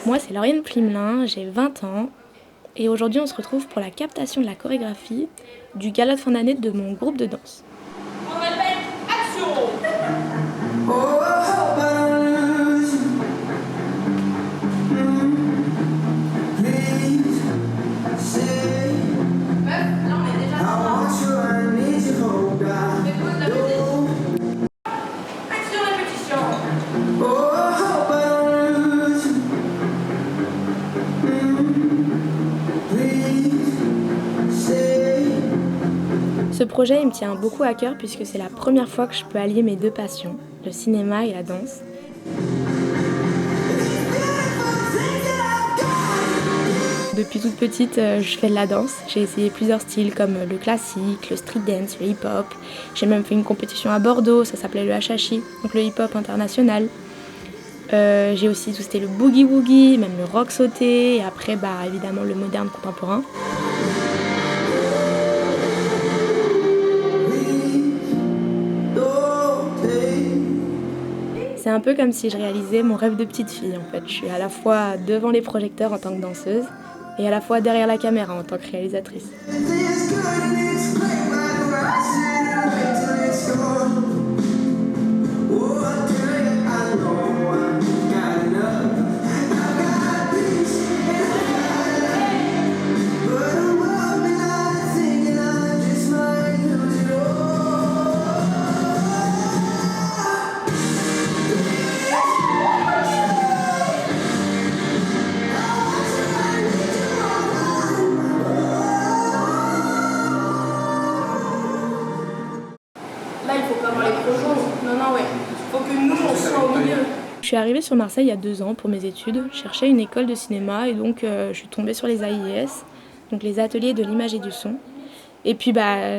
Moi, c'est Lauriane Plimelin, j'ai 20 ans. Et aujourd'hui, on se retrouve pour la captation de la chorégraphie du gala de fin d'année de mon groupe de danse. On répète, action! Ce projet il me tient beaucoup à cœur puisque c'est la première fois que je peux allier mes deux passions, le cinéma et la danse. Depuis toute petite, je fais de la danse. J'ai essayé plusieurs styles comme le classique, le street dance, le hip-hop. J'ai même fait une compétition à Bordeaux, ça s'appelait le HHI, donc le hip-hop international. J'ai aussi testé le boogie-woogie, même le rock sauté, et après évidemment le moderne contemporain. C'est un peu comme si je réalisais mon rêve de petite fille en fait. Je suis à la fois devant les projecteurs en tant que danseuse et à la fois derrière la caméra en tant que réalisatrice. Je suis arrivée sur Marseille il y a 2 ans pour mes études. Je cherchais une école de cinéma et donc je suis tombée sur les AIS, donc les ateliers de l'image et du son. Et puis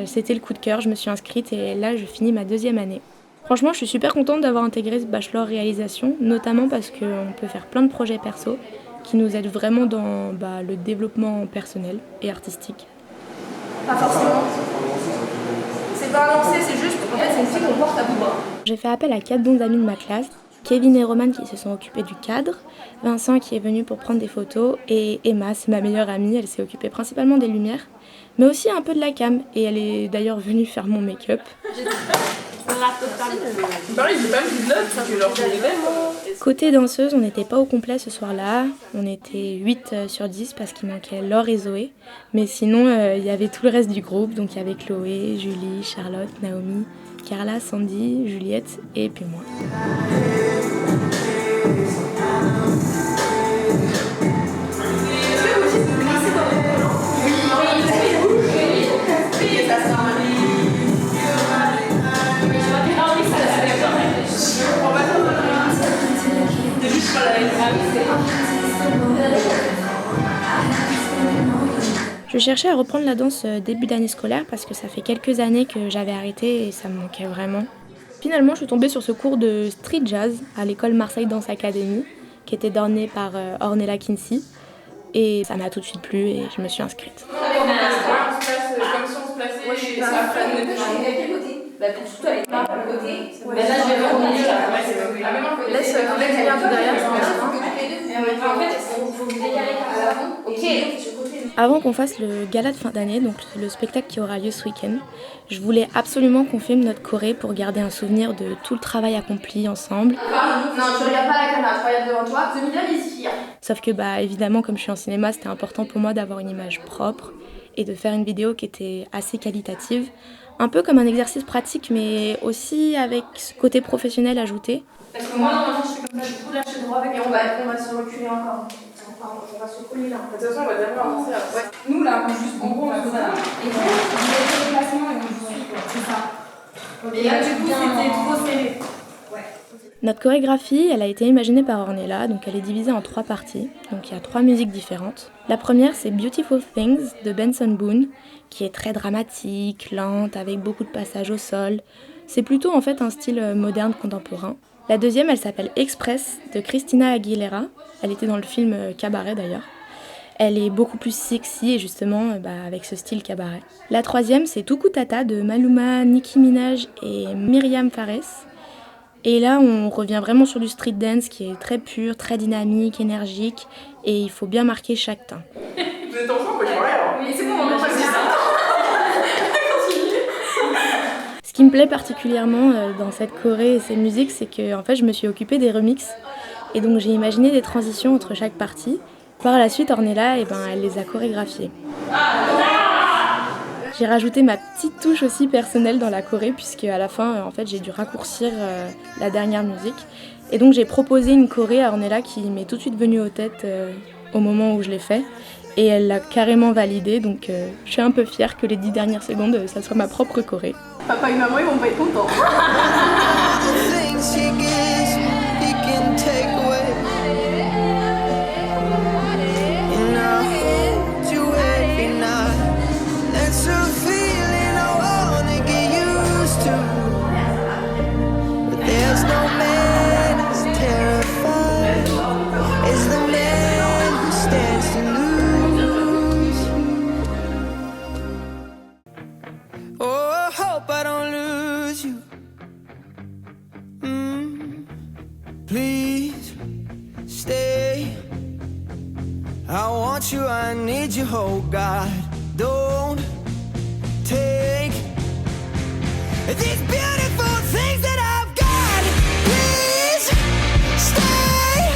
c'était le coup de cœur, je me suis inscrite et là je finis ma 2e année. Franchement, je suis super contente d'avoir intégré ce bachelor réalisation, notamment parce qu'on peut faire plein de projets perso qui nous aident vraiment dans le développement personnel et artistique. Pas forcément. C'est pas annoncé, c'est juste, en fait, c'est une fille qu'on porte à bout de bras. J'ai fait appel à 4 bons amis de ma classe, Kevin et Roman qui se sont occupés du cadre, Vincent qui est venu pour prendre des photos et Emma, c'est ma meilleure amie, elle s'est occupée principalement des lumières, mais aussi un peu de la cam et elle est d'ailleurs venue faire mon make-up. Côté danseuse, on n'était pas au complet ce soir-là, on était 8 sur 10 parce qu'il manquait Laure et Zoé, mais sinon il y avait tout le reste du groupe, donc il y avait Chloé, Julie, Charlotte, Naomi, Carla, Sandy, Juliette et puis moi. Je cherchais à reprendre la danse début d'année scolaire parce que ça fait quelques années que j'avais arrêté et ça me manquait vraiment. Finalement, je suis tombée sur ce cours de street jazz à l'école Marseille Dance Academy qui était donné par Ornella Kinsey et ça m'a tout de suite plu et je me suis inscrite. Surtout avec ma côté. Là, je vais voir au milieu. Laisse un peu derrière. En fait, il faut vous décaler à l'avant. Ok. Avant qu'on fasse le gala de fin d'année, donc le spectacle qui aura lieu ce week-end, je voulais absolument qu'on filme notre choré pour garder un souvenir de tout le travail accompli ensemble. Non, tu regardes pas la caméra, tu regardes devant toi. Sauf que évidemment, comme je suis en cinéma, c'était important pour moi d'avoir une image propre et de faire une vidéo qui était assez qualitative. Un peu comme un exercice pratique, mais aussi avec ce côté professionnel ajouté. Parce que moi, normalement, je fais comme ça, je trouve lâcher droit avec et on va se reculer encore. On va se coller là. De toute façon, on va d'abord avancer là. Ouais. Nous, là, on juste en gros, on se ça. Et on met le déplacement et on suit, quoi. C'est ça. Et là, du coup, c'était trop serré. Ouais. Notre chorégraphie, elle a été imaginée par Ornella, donc elle est divisée en 3 parties. Donc il y a 3 musiques différentes. La première, c'est Beautiful Things de Benson Boone, qui est très dramatique, lente, avec beaucoup de passages au sol. C'est plutôt en fait un style moderne contemporain. La deuxième, elle s'appelle Express de Christina Aguilera. Elle était dans le film Cabaret d'ailleurs. Elle est beaucoup plus sexy et justement avec ce style cabaret. La troisième, c'est Tuku Tata de Maluma, Nicki Minaj et Myriam Fares. Et là, on revient vraiment sur du street dance qui est très pur, très dynamique, énergique et il faut bien marquer chaque teint. Vous êtes ensemble, vous pouvez parler alors. Oui, c'est bon, on va passer ça. Ce qui me plaît particulièrement dans cette choré et ces musiques, c'est que en fait, je me suis occupée des remixes et donc j'ai imaginé des transitions entre chaque partie. Par la suite, Ornella, elle les a chorégraphiées. J'ai rajouté ma petite touche aussi personnelle dans la choré, puisque à la fin, en fait, j'ai dû raccourcir la dernière musique. Et donc, j'ai proposé une choré à Ornella qui m'est tout de suite venue aux têtes au moment où je l'ai fait. Et elle l'a carrément validée, donc je suis un peu fière que les 10 dernières secondes, ça soit ma propre choré. Papa et maman, ils vont pas être contents. Please stay. I want you, I need you, oh God. Don't take these beautiful things that I've got. Please stay.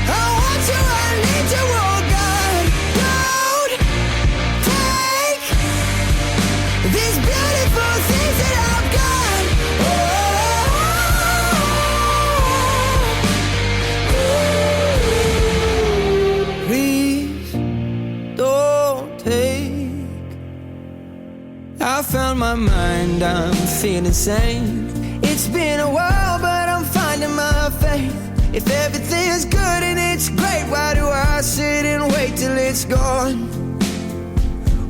I want you, I need you, oh God. Don't take these beautiful things that I've got. I found my mind, I'm feeling sane. It's been a while, but I'm finding my faith. If everything's good and it's great, why do I sit and wait till it's gone?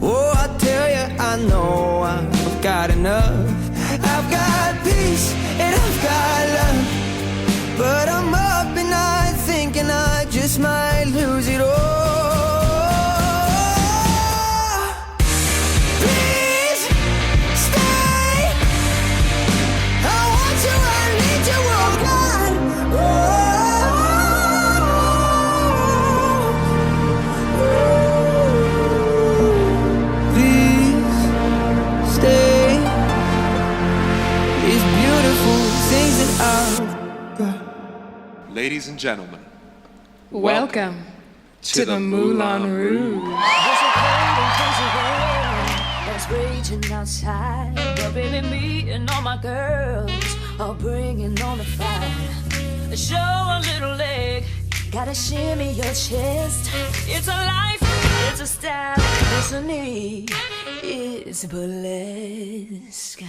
Oh, I tell you, I know I've got enough. I've got peace and I've got love, but I'm up and I thinking I just might lose it all. Ladies and gentlemen, welcome to the Moulin Rouge. There's a cold and crazy world that's raging outside, but baby, me and all my girls are bringing on the fire. Show a little leg, gotta shimmy your chest. It's a life, it's a style, it's a need, it's burlesque.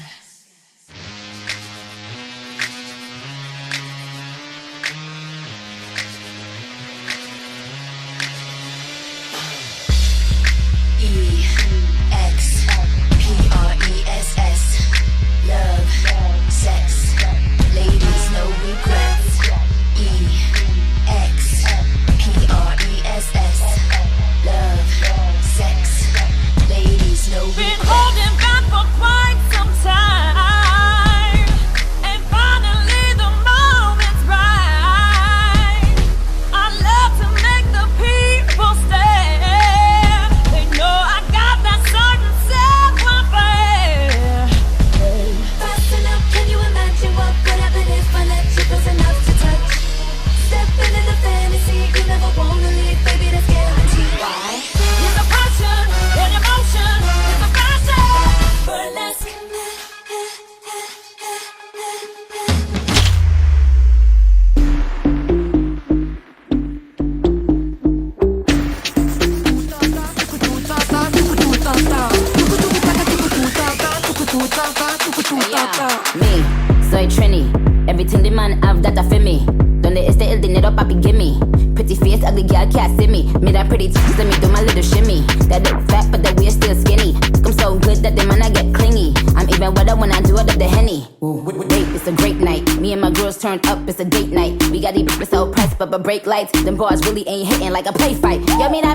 Me, soy Trini. Everything the man have that a for me. Donde este el dinero papi gimme. Pretty face, ugly girl can't see me. Me that pretty teeth, let me do my little shimmy. That look fat, but the waist still skinny. I'm so good that the man I get clingy. I'm even wetter when I do it up the Henny. Wait, it's a great night. Me and my girls turned up, it's a date night. We got these bitches so pressed, but break lights. Them bars really ain't hitting like a play fight. Yo, mira,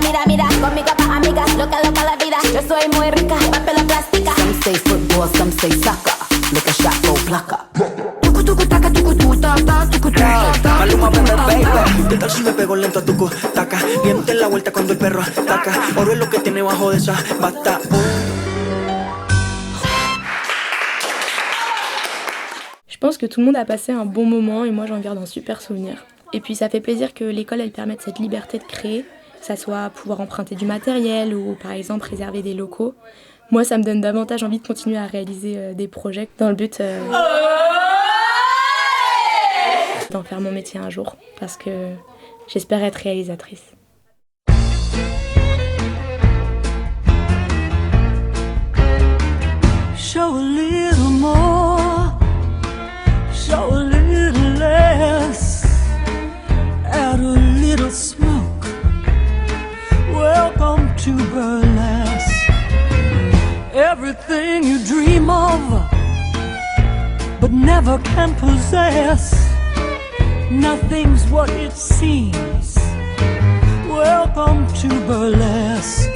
conmigo pa' amigas. Loca la vida, yo soy muy rica. Papel plástica. Some say football, some say soccer. Lick a shot, go plucker. Maluma, baby, ¿qué tal si me pego lento a tucu? Taca, diente en la vuelta cuando el perro ataca. Oro es lo que tiene bajo de esa bata. Je pense que tout le monde a passé un bon moment et moi j'en garde un super souvenir. Et puis ça fait plaisir que l'école elle permette cette liberté de créer, que ça soit pouvoir emprunter du matériel ou par exemple réserver des locaux. Moi ça me donne davantage envie de continuer à réaliser des projets dans le but d'en faire mon métier un jour parce que j'espère être réalisatrice. Show a little more, show a little less, add a little smoke. Welcome to burlesque. Everything you dream of, but never can possess. Nothing's what it seems. Welcome to burlesque.